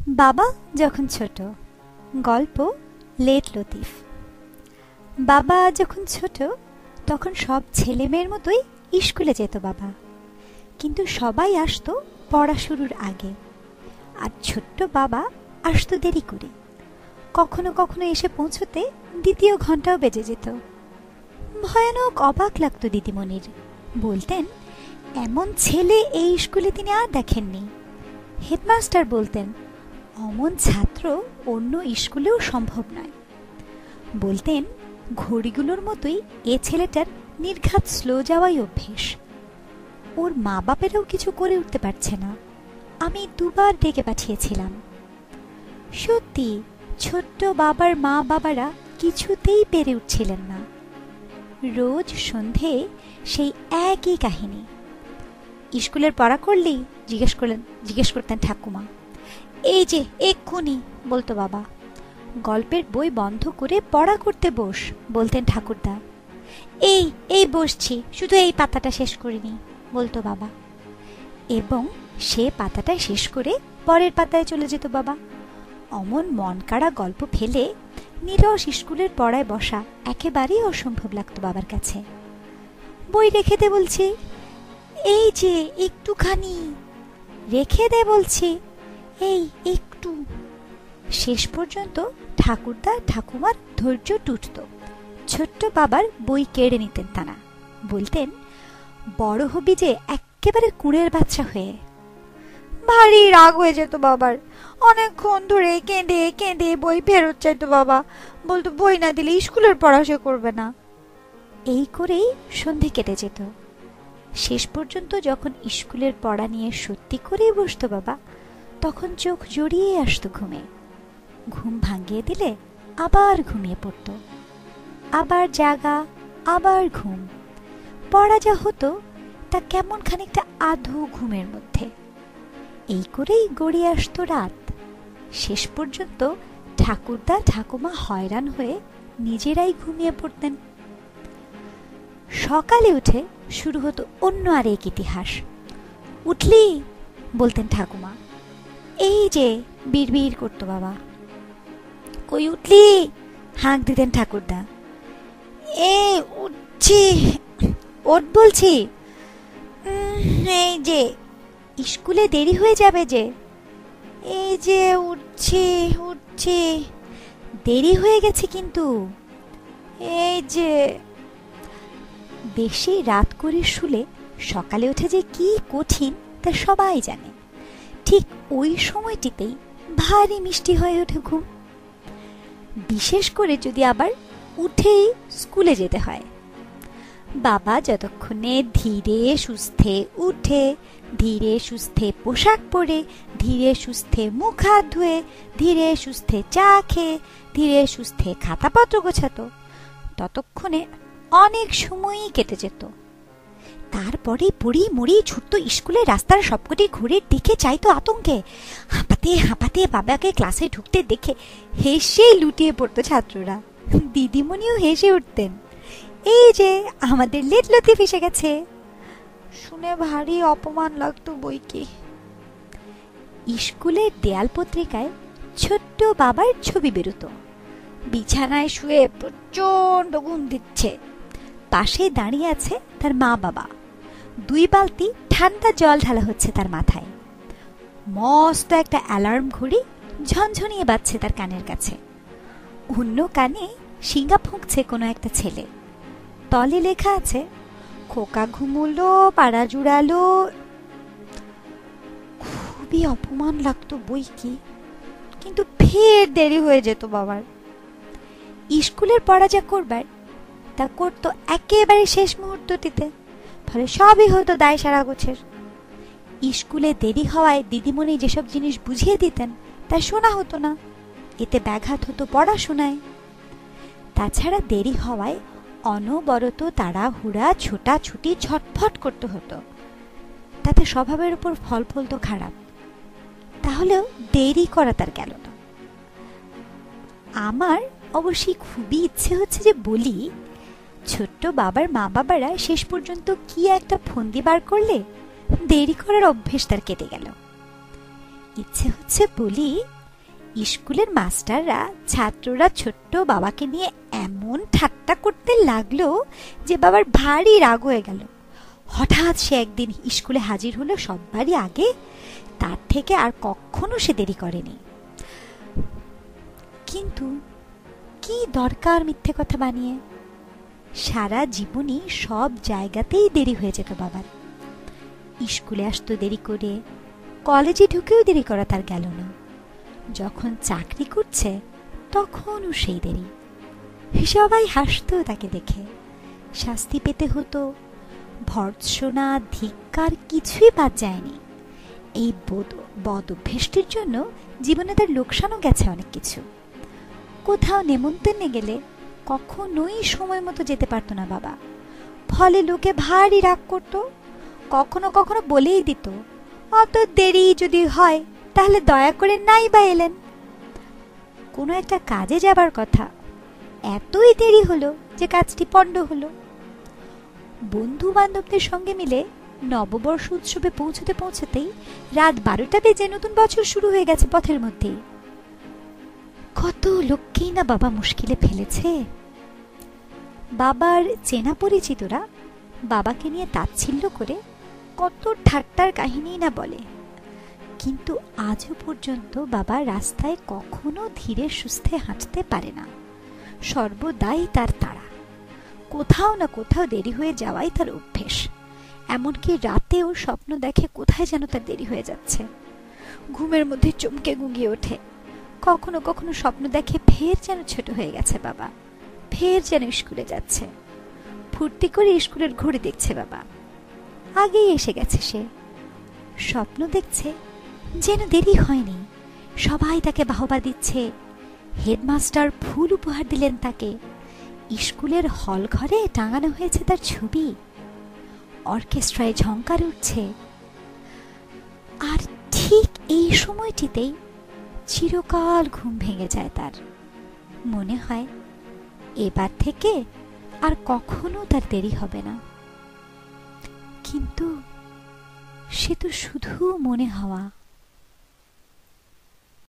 বাবা যখন ছোট। গল্প লেট লতিফ। বাবা যখন ছোট তখন সব ছেলে মেয়ের মতোই স্কুলে যেত বাবা, কিন্তু সবাই আসতো পড়া শুরুর আগে, আর ছোট্ট বাবা আসতো দেরি করে। কখনো কখনো এসে পৌঁছতে দ্বিতীয় ঘন্টাও বেজে যেত। ভয়ানক অবাক লাগতো দিদিমণির। বলতেন এমন ছেলে এই স্কুলে তিনি আর দেখেননি। হেডমাস্টার বলতেন অমন ছাত্র অন্য স্কুলেও সম্ভব নয়। বলতেন ঘড়িগুলোর মতোই এ ছেলেটার নির্ঘাত স্লো যাওয়াই অভ্যেস। ওর মা বাপেরাও কিছু করে উঠতে পারছে না। আমি দুবার ডেকে পাঠিয়েছিলাম। সত্যি ছোট্ট বাবার মা বাবারা কিছুতেই পেরে উঠছিলেন না। রোজ সন্ধে সেই একই কাহিনী। স্কুলের পড়া করলি জিজ্ঞেস করতেন ঠাকুমা। এই যে এক্ষুনি, বলতো বাবা। গল্পের বই বন্ধ করে পড়া করতে বস, বলতেন ঠাকুরদা। এই এই বসছি, শুধু এই পাতাটা শেষ করিনি, বলতো বাবা। এবং সে পাতাটা শেষ করে পরের পাতায় চলে যেত বাবা। অমন মন কাড়া গল্প ফেলে নিরস স্কুলের পড়ায় বসা একেবারেই অসম্ভব লাগতো বাবার কাছে। বই রেখে দে বলছি, এই যে একটুখানি রেখে দে বলছি, এই একটু। শেষ পর্যন্ত ঠাকুরদা ঠাকুমার ধৈর্য টুটত। ছোট্ট বাবার বই কেড়ে নিতেন তারা। বলতেন বড় হবি যে একেবারে কুঁড়ের বাচ্চা হয়ে। ভারী রাগ হয়ে যেত বাবার। অনেকক্ষণ ধরে কেঁদে কেঁদে বই ফেরত চাইতো বাবা। বলতো বই না দিলে স্কুলের পড়া সে করবে না। এই করেই সন্ধে কেটে যেত। শেষ পর্যন্ত যখন স্কুলের পড়া নিয়ে সত্যি করেই বসতো বাবা, তখন চোখ জড়িয়ে আসতো ঘুমে। ঘুম ভাঙিয়ে দিলে আবার ঘুমিয়ে পড়তো। আবার জাগা, আবার ঘুম। পড়া যা হতো তা কেমন খানিকটা আধো ঘুমের মধ্যে। এই করেই গড়িয়ে আসতো রাত। শেষ পর্যন্ত ঠাকুরদা ঠাকুমা হয়রান হয়ে নিজেরাই ঘুমিয়ে পড়তেন। সকালে উঠে শুরু হতো অন্য আর এক ইতিহাস। উঠলি, বলতেন ঠাকুমা। এই যে বিড়বিড় করতো বাবা। কই উঠলি, হাঁক দিতেন ঠাকুরদা। এ উঠছি, ওঠ বলছি। এই যে স্কুলে দেরি হয়ে যাবে যে। এই যে উঠছি উঠছি, দেরি হয়ে গেছে কিন্তু। এই যে। বেশি রাত করে শুলে সকালে উঠে যে কি কঠিন তা সবাই জানে। ঠিক ওই সময়টিতেই ভারী মিষ্টি হয়ে ওঠে ঘুম, বিশেষ করে যদি আবার উঠেই স্কুলে যেতে হয়। বাবা যতক্ষণে ধীরে সুস্থে উঠে, ধীরে সুস্থে পোশাক পরে, ধীরে সুস্থে মুখ হাত ধুয়ে, ধীরে সুস্থে চা খেয়ে, ধীরে সুস্থে খাতাপত্র গোছাতো, ততক্ষণে অনেক সময়ই কেটে যেত। তারপরে পড়ি মুড়ি ছুটত স্কুলের রাস্তার সবকটি ঘুরে দিকে চাইতো আতঙ্কে। হাঁপাতে হাঁপাতে বাবাকে ক্লাসে ঢুকতে দেখে হেসে লুটিয়ে পড়তো ছাত্ররা। দিদিমণিও হেসে উঠতেন। এই যে আমাদের লেট লতিফ এসে গেছে। শুনে ভারী অপমান লাগতো বইকে। স্কুলের দেয়াল পত্রিকায় ছোট্ট বাবার ছবি বেরোতো। বিছানায় শুয়ে প্রচন্ড ঘুম দিচ্ছে। পাশে দাঁড়িয়ে আছে তার মা বাবা। 2 বালতি ঠান্ডা জল ঢালা হচ্ছে তার মাথায়। মস্ত একটা অ্যালার্ম ঘড়ি ঝনঝনিয়ে বাজছে তার কানের কাছে। অন্য কানে শিঙ্গা ফুঁকছে কোনো একটা ছেলে। তলে লেখা আছে, খোকা ঘুমুলো, পাড়া জুড়ালো। খুবই অপমান লাগতো বই কি, কিন্তু ফের দেরি হয়ে যেত বাবার। স্কুলের পড়া যা করবার তা করতো একেবারে শেষ মুহূর্তটিতে। ফলে সবই হতো দায় সারা গোছের। স্কুলে দেরি হওয়ায় দিদিমণি যেসব জিনিস বুঝিয়ে দিতেন তা শোনা হতো না। এতে ব্যাঘাত হতো পড়াশোনায়। তাছাড়া দেরি হওয়ায় অনবরত তাড়াহুড়া ছোটাছুটি ছটফট করতে হতো। তাতে স্বভাবের উপর ফল ফলতো খারাপ। তাহলেও দেরি করা তার গেল না। আমার অবশ্যই খুবই ইচ্ছে হচ্ছে যে বলি, ছোট্ট বাবার মা বাবারা শেষ পর্যন্ত কি একটা ফন্দি বার করলে দেরি করার অভ্যেস তার কেটে গেল। ইচ্ছে হচ্ছে বলি, স্কুলের মাস্টাররা ছাত্ররা ছোট্ট বাবাকে নিয়ে এমন ঠাট্টা করতে লাগলো যে বাবার ভারী রাগ হয়ে গেল। হঠাৎ সে একদিন স্কুলে হাজির হলো সবারই আগে। তার থেকে আর কখনো সে দেরি করেনি। কিন্তু কি দরকার মিথ্যে কথা বানিয়ে? সারা জীবনই সব জায়গাতেই দেরি হয়ে যেত বাবার। স্কুলে আসতো দেরি করে, কলেজে ঢুকেও দেরি করা তার গেল না। যখন চাকরি করছে তখনও সেই দেরি। সবাই হাসতো তাকে দেখে। শাস্তি পেতে হতো, ভর্ৎসনা, ধিক্কার কিছুই বাদ যায়নি। এই বদ অভ্যেসটির জন্য জীবনে তার লোকসানও গেছে অনেক কিছু। কোথাও নেমন্তন্নে গেলে কখনোই সময় মতো যেতে পারতো না বাবা। ফলে লোকে ভারী রাগ করত। কখনো কখনো বলেই দিত, অত দেরি যদি হয় তাহলে দয়া করে নাই বা এলেন। কোনো একটা কাজে যাবার কথা, এতই দেরি হলো যে কাজটি পণ্ড হলো। বন্ধু বান্ধবদের সঙ্গে মিলে নববর্ষ উৎসবে পৌঁছতে পৌঁছতেই রাত 12টা বেজে নতুন বছর শুরু হয়ে গেছে পথের মধ্যেই। কত লোককেই না বাবা মুশকিলে ফেলেছে। বাবার চেনা পরিচিতরা বাবাকে নিয়ে তাচ্ছিল্য করে কত ঠাট্টার কাহিনী না বলে। কিন্তু আজও পর্যন্ত বাবা রাস্তায় কখনো ধীরে সুস্থে হাঁটতে পারে না। সর্বদাই তার তাড়া। কোথাও না কোথাও দেরি হয়ে যাওয়াই তার অভ্যেস। এমনকি রাতেও স্বপ্ন দেখে কোথায় যেন তার দেরি হয়ে যাচ্ছে। ঘুমের মধ্যে চমকে গুঁগিয়ে ওঠে। কখনো কখনো স্বপ্ন দেখে ফের যেন ছোট হয়ে গেছে বাবা, ফের যেন স্কুলে যাচ্ছে। ফুর্তি করে স্কুলের ঘড়ি দেখছে বাবা, আগেই এসে গেছে সে। স্বপ্ন দেখছে যেন দেরি হয়নি। সবাই তাকে বাহবা দিচ্ছে। হেডমাস্টার ফুল উপহার দিলেন তাকে। স্কুলের হল ঘরে টাঙানো হয়েছে তার ছবি। অর্কেস্ট্রায় ঝংকার উঠছে। আর ঠিক এই সময়টিতেই চিরকাল ঘুম ভেঙে যায় তার। মনে হয় এবার থেকে আর কখনো তার দেরি হবে না। কিন্তু সে তো শুধু মনে হওয়া।